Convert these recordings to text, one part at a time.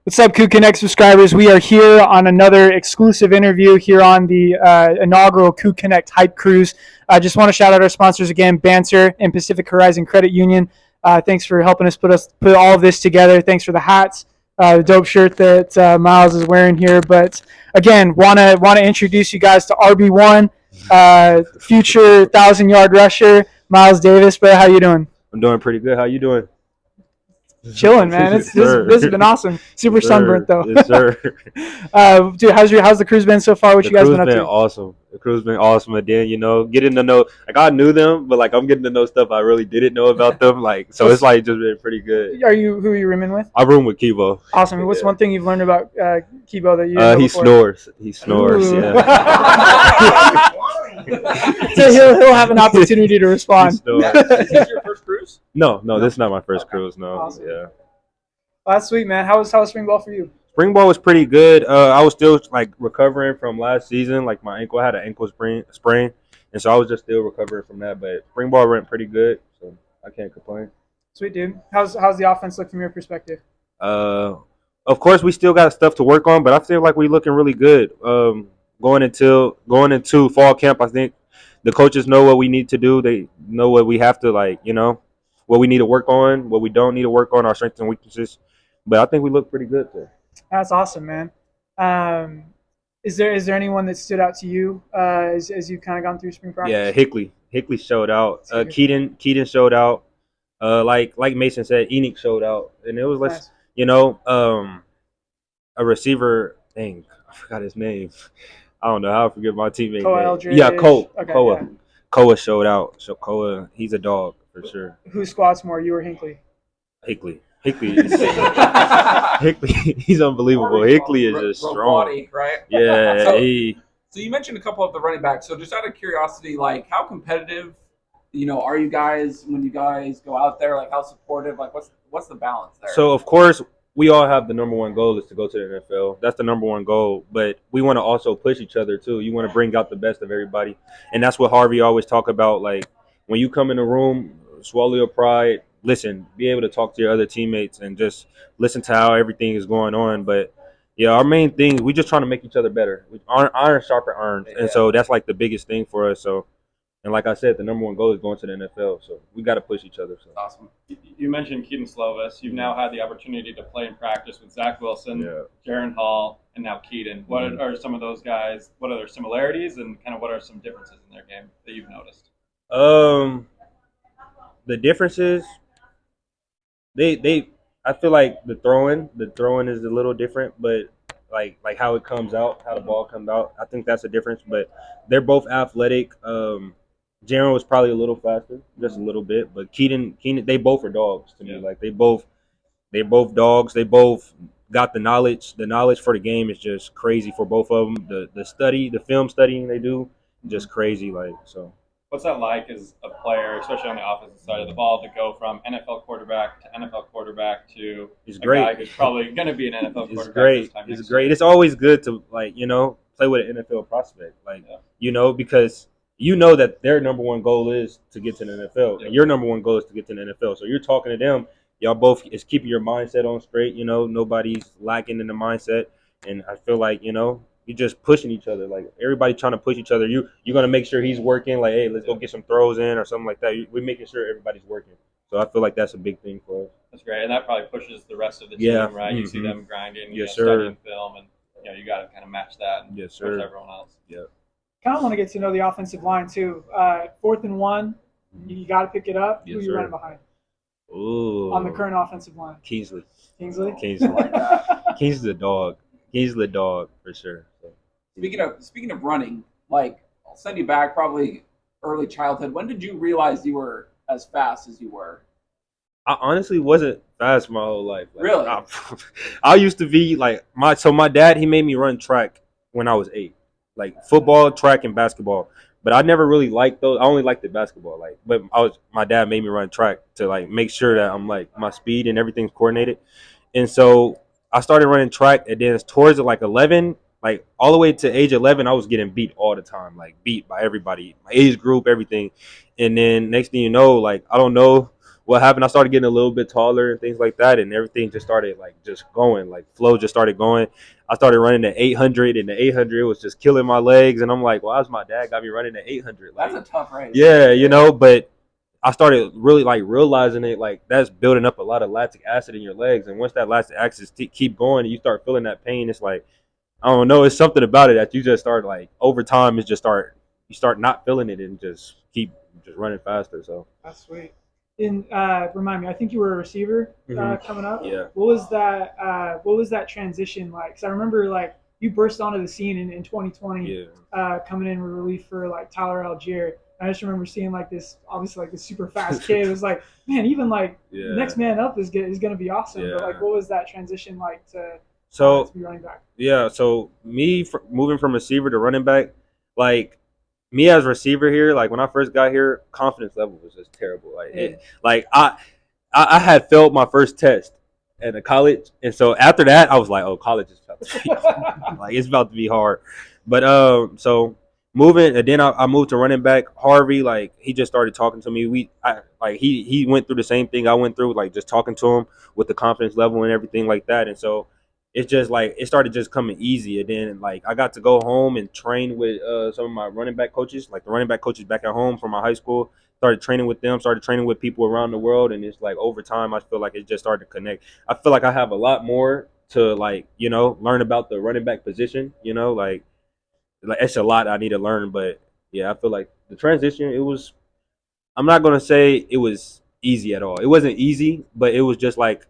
What's up, CougConnect subscribers? We are here on another exclusive interview here on the inaugural CougConnect Hype Cruise. I just want to shout out our sponsors again, Banter and Pacific Horizon Credit Union. Thanks for helping us put all of this together. Thanks for the hats, the dope shirt that Miles is wearing here. But again, want to introduce you guys to RB1, future 1,000-yard rusher, Miles Davis. Bro, how you doing? I'm doing pretty good. How you doing? Chilling, man. This has been awesome. Super sunburnt though. Yes, sir. Dude, how's the cruise been so far? What you guys been up to? Awesome. The cruise been awesome. And then getting to know, like, I knew them, but like I'm getting to know stuff I really didn't know about them. Like, so it's like just been pretty good. Who are you rooming with? I room with Kibo. Awesome. What's one thing you've learned about Kibo that you didn't know he before? snores. He snores. Ooh. Yeah. So he'll have an opportunity to respond. Is this your first cruise? No, this is not my first cruise. No. Awesome. Yeah. Well, that's sweet, man. How was spring ball for you? Spring ball was pretty good. I was still like recovering from last season. Like my ankle, I had an ankle sprain, and so I was just still recovering from that. But spring ball went pretty good, so I can't complain. Sweet, dude. How's the offense look from your perspective? Of course, we still got stuff to work on, but I feel like we're looking really good. Going into fall camp, I think the coaches know what we need to do. They know what we have to what we need to work on, what we don't need to work on, our strengths and weaknesses. But I think we look pretty good there. That's awesome, man. Is there anyone that stood out to you as you've kind of gone through spring practice? Yeah, Hickley showed out. Keaton showed out. Like Mason said, Enoch showed out, and it was like Nice. A receiver. Dang, I forgot his name. I don't know how I forget my teammate. Koa Eldridge. Yeah, Koa. Okay, Koa. yeah. Koa showed out. So Koa, he's a dog for sure. Who squats more, you or Hinckley? Hickley, he's unbelievable. Hickley is just strong. Body, right? Yeah. So you mentioned a couple of the running backs. So just out of curiosity, like how competitive, are you guys when you guys go out there? Like how supportive? Like what's the balance there? So of course we all have the number one goal is to go to the NFL. That's the number one goal. But we want to also push each other too. You want to bring out the best of everybody, and that's what Harvey always talk about. Like when you come in the room, swallow your pride. Listen, be able to talk to your other teammates and just listen to how everything is going on. But yeah, our main thing, we just trying to make each other better. Iron sharpen iron, and so that's like the biggest thing for us. So, and like I said, the number one goal is going to the NFL. So we got to push each other. So. Awesome. You mentioned Keaton Slovis. You've now had the opportunity to play in practice with Zach Wilson, Jaron Hall, and now Keaton. What are some of those guys? What are their similarities, and kind of what are some differences in their game that you've noticed? The differences. I feel like the throwing is a little different, but like how it comes out, how the ball comes out, I think that's a difference. But they're both athletic. Jaron was probably a little faster, just a little bit, but Keaton, they both are dogs to me. Like they're both dogs. They both got the knowledge. The knowledge for the game is just crazy for both of them. The film studying they do, just crazy. Like so. What's that like as a player, especially on the offensive side of the ball, to go from NFL quarterback to NFL quarterback to a guy who's probably going to be an NFL quarterback? It's great. It's great. It's always good to play with an NFL prospect, because that their number one goal is to get to the NFL, and your number one goal is to get to the NFL. So you're talking to them. Y'all both is keeping your mindset on straight. Nobody's lacking in the mindset, and I feel like you're just pushing each other. Like everybody trying to push each other. You're gonna make sure he's working. Like, hey, let's go get some throws in or something like that. We're making sure everybody's working. So I feel like that's a big thing for us. That's great, and that probably pushes the rest of the team, right? Mm-hmm. You see them grinding, studying film, and you got to kind of match that. And push everyone else. Yeah. Kind of want to get to know the offensive line too. 4th and 1, you got to pick it up. Who are you running behind? Ooh. On the current offensive line. Kingsley. Kingsley. Kingsley's the dog. He's the dog for sure. So. Speaking of running, like I'll send you back probably early childhood. When did you realize you were as fast as you were? I honestly wasn't fast my whole life. Like, really? I used to be like my dad, he made me run track when I was 8. Like football, track, and basketball. But I never really liked those. I only liked the basketball. But my dad made me run track to make sure that I'm my speed and everything's coordinated. And so I started running track, and then towards 11, all the way to age 11, I was getting beat all the time, beat by everybody, my age group, everything. And then next thing you know, I don't know what happened, I started getting a little bit taller and things like that, and everything just started like just going, like flow just started going. I started running the 800, and the 800 was just killing my legs, and I'm like, why is my dad got me running the 800? Like, That's a tough race. yeah, you know, but I started really like realizing it, like that's building up a lot of lactic acid in your legs, and once that lactic acid keep going, and you start feeling that pain, it's like, I don't know, it's something about it that you just start like over time, you start not feeling it and just keep just running faster. So That's sweet. And remind me, I think you were a receiver coming up. yeah. What was that? What was that transition like? Because I remember like you burst onto the scene in 2020, coming in with relief for like Tyler Algier. I just remember seeing like this, obviously like this super fast kid. It was like, man, even like the next man up is going to be awesome. But like, what was that transition like to be running back? Yeah, so me moving from receiver to running back, like me as receiver here, like when I first got here, confidence level was just terrible. Like I had failed my first test at a college, and so after that, I was like, oh, college is about to be like it's about to be hard. But so moving, and then I moved to running back. Harvey, like he just started talking to me. He went through the same thing I went through, like just talking to him with the confidence level and everything like that, and so it's just like it started just coming easy. And then like I got to go home and train with some of my running back coaches, like the running back coaches back at home from my high school. Started training with them, started training with people around the world, and it's like over time I feel like it just started to connect. I feel like I have a lot more to like, you know, learn about the running back position, you know, like it's a lot I need to learn. But yeah, I feel like the transition, it was, I'm not gonna say it was easy at all. It wasn't easy, but it was just like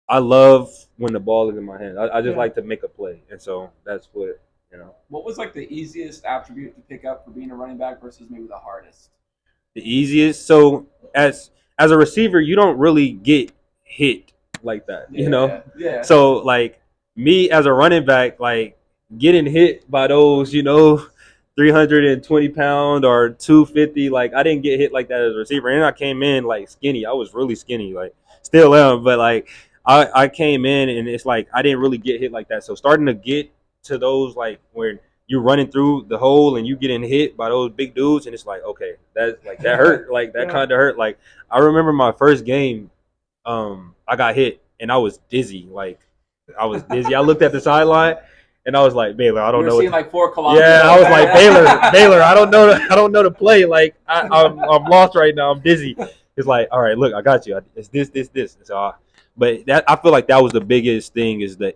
I love when the ball is in my hand. I just like to make a play, and so that's what, you know. What was like the easiest attribute to pick up for being a running back versus maybe the hardest? The easiest. So as a receiver, you don't really get hit like that, you know. Yeah. So like me as a running back, like getting hit by those, you know, 320-pound or 250, like I didn't get hit like that as a receiver, and I came in like skinny. I was really skinny, like still am, but like I came in and it's like I didn't really get hit like that. So starting to get to those like where you're running through the hole and you getting hit by those big dudes, and it's like, okay, that's like that hurt, like that kind of hurt. Like I remember my first game, I got hit and I was dizzy, like I was dizzy. I looked at the sideline and I was like, Baylor, I don't know. Seeing like 4 kilometers. Yeah, I was like, Baylor, I don't know the play. Like I'm lost right now. I'm dizzy. It's like, all right, look, I got you. It's this. So, but that I feel like that was the biggest thing is the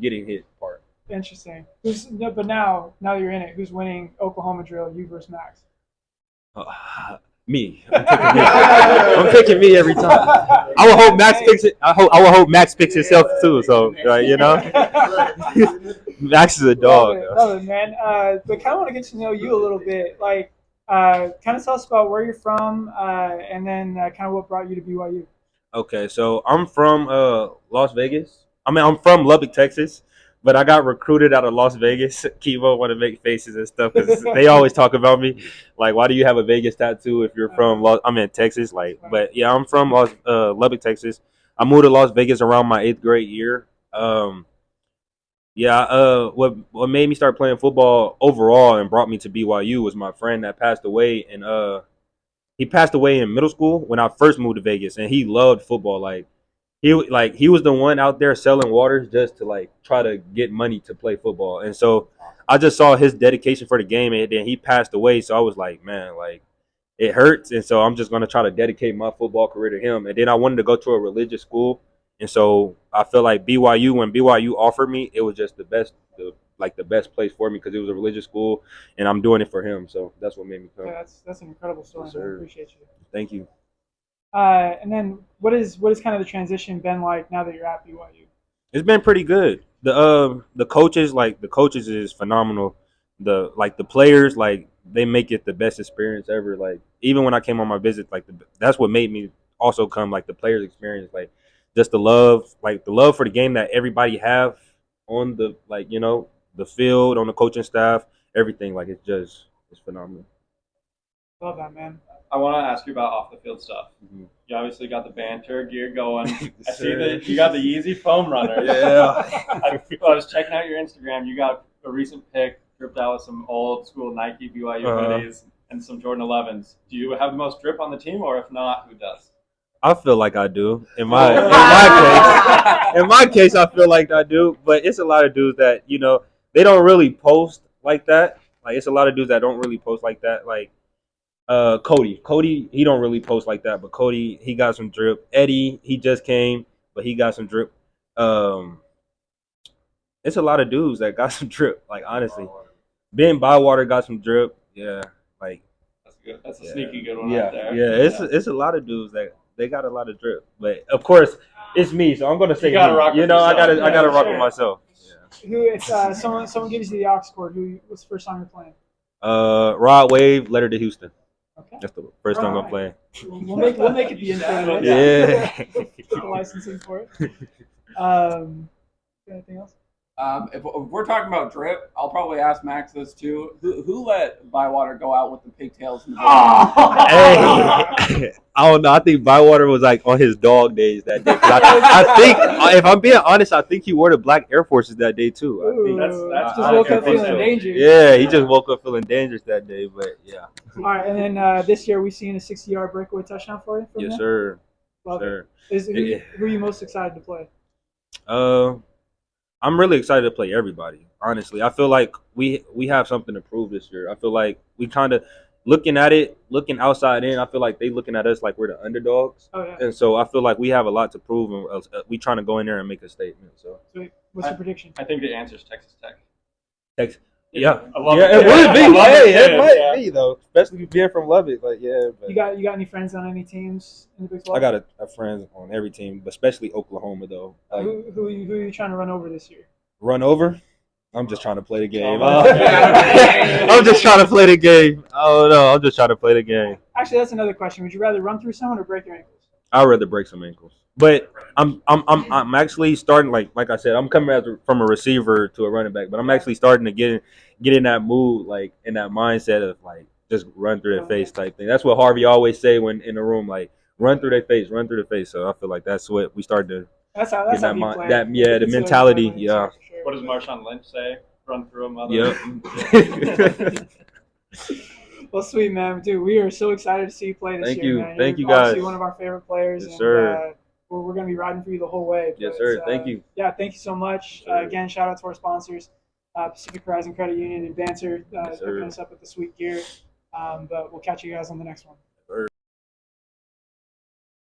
getting hit part. Interesting. But now that you're in it, who's winning Oklahoma drill? You versus Max? Me. I'm picking me every time. I will hope Max picks it. I will hope Max picks himself too. So you know, Max is a dog. Love it, man. But kind of want to get to know you a little bit. Like, kind of tell us about where you're from, and then kind of what brought you to BYU. Okay, so I'm from Las Vegas. I mean, I'm from Lubbock, Texas, but I got recruited out of Las Vegas. Kivo want to make faces and stuff because they always talk about me. Like, why do you have a Vegas tattoo if you're from I'm in Texas. Like, but yeah, I'm from Lubbock, Texas. I moved to Las Vegas around my 8th grade year. What made me start playing football overall and brought me to BYU was my friend that passed away, and he passed away in middle school when I first moved to Vegas, and he loved football. Like he was the one out there selling waters just to like try to get money to play football. And so I just saw his dedication for the game, and then he passed away. So I was like, man, like it hurts. And so I'm just gonna try to dedicate my football career to him. And then I wanted to go to a religious school, and so I feel like BYU, when BYU offered me, it was just the best place for me because it was a religious school, and I'm doing it for him. So that's what made me come. Yeah, that's an incredible story. Yes, I appreciate you. Thank you. And then what is kind of the transition been like now that you're at BYU? It's been pretty good. The coaches is phenomenal. The players, like they make it the best experience ever. Like even when I came on my visit, like that's what made me also come. Like the players experience, like just the love for the game that everybody have on the the field, on the coaching staff, everything. Like it's phenomenal. Love that, man. I want to ask you about off the field stuff. Mm-hmm. You obviously got the banter gear going. I see that you got the Yeezy foam runner. Yeah. I was checking out your Instagram. You got a recent pic, dripped out with some old school Nike BYU hoodies and some Jordan 11s. Do you have the most drip on the team, or if not, who does? I feel like I do. In my case, I feel like I do. But it's a lot of dudes that they don't really post like that. Like it's a lot of dudes that don't really post like that. Like Cody, he don't really post like that. But Cody, he got some drip. Eddie, he just came, but he got some drip. Um, it's a lot of dudes that got some drip. Like honestly, Ben Bywater got some drip. Yeah, like. That's good. That's a sneaky good one Yeah, right there. yeah. It's a lot of dudes that they got a lot of drip, but of course it's me, so I'm gonna say gotta me. rock with I gotta yourself. rock Sure. with myself. Who, if someone gives you the aux cord, what's the first song you're playing? Rod Wave, Letter to Houston. Okay. That's the first song I'm playing. We'll make it the intro. Then. Yeah. Get the licensing for it. Anything else? If we're talking about drip, I'll probably ask Max this too. Who let Bywater go out with the pigtails? In the Hey, I don't know. I think Bywater was like on his dog days that day. 'Cause I think, if I'm being honest, I think he wore the black Air Forces that day too. I think. That's just woke up think feeling so. dangerous. Yeah, he just woke up feeling dangerous that day. But yeah. All right, and then this year we seen a 60-yard breakaway touchdown for you. Yes, sir. Love Sir. it. Who are you most excited to play? I'm really excited to play everybody. Honestly, I feel like we have something to prove this year. I feel like we kind of looking outside in. I feel like they looking at us like we're the underdogs, Oh yeah. and so I feel like we have a lot to prove, and we trying to go in there and make a statement. So, What's your prediction? I think the answer is Texas Tech. yeah, I love it it. would be. I love Hey, it, it might yeah. be though, especially being from Lubbock. Like, yeah, but You got any friends on any teams in the Big 12? I got a friend on every team, but especially Oklahoma though. Like, who are you trying to run over this year? run over. I'm just trying to play the game. Oh, I'm just trying to play the game. Oh no, I'm just trying to play the game. Actually, that's another question. Would you rather run through someone or break your ankles? I'd rather break some ankles. But I'm actually starting like I said, I'm coming from a receiver to a running back, but I'm actually starting to get in that mood, like in that mindset of like just run through their face type thing. That's what Harvey always say when in the room, like run through their face, run through their face. So I feel like that's what we started to That's how get you play. the mentality. Yeah. What does Marshawn Lynch say? Run through them. Yep. Well, sweet, man. Dude, we are so excited to see you play this year, man. Thank you, You're guys. obviously one of our favorite players. Yes, and, sir. we're going to be riding for you the whole way. Yes, But, sir. Thank you. Yeah, thank you so much. Sure. Again, shout out to our sponsors, Pacific Horizon Credit Union and Banter, Yes, sir. hooking us up with the sweet gear. But we'll catch you guys on the next one.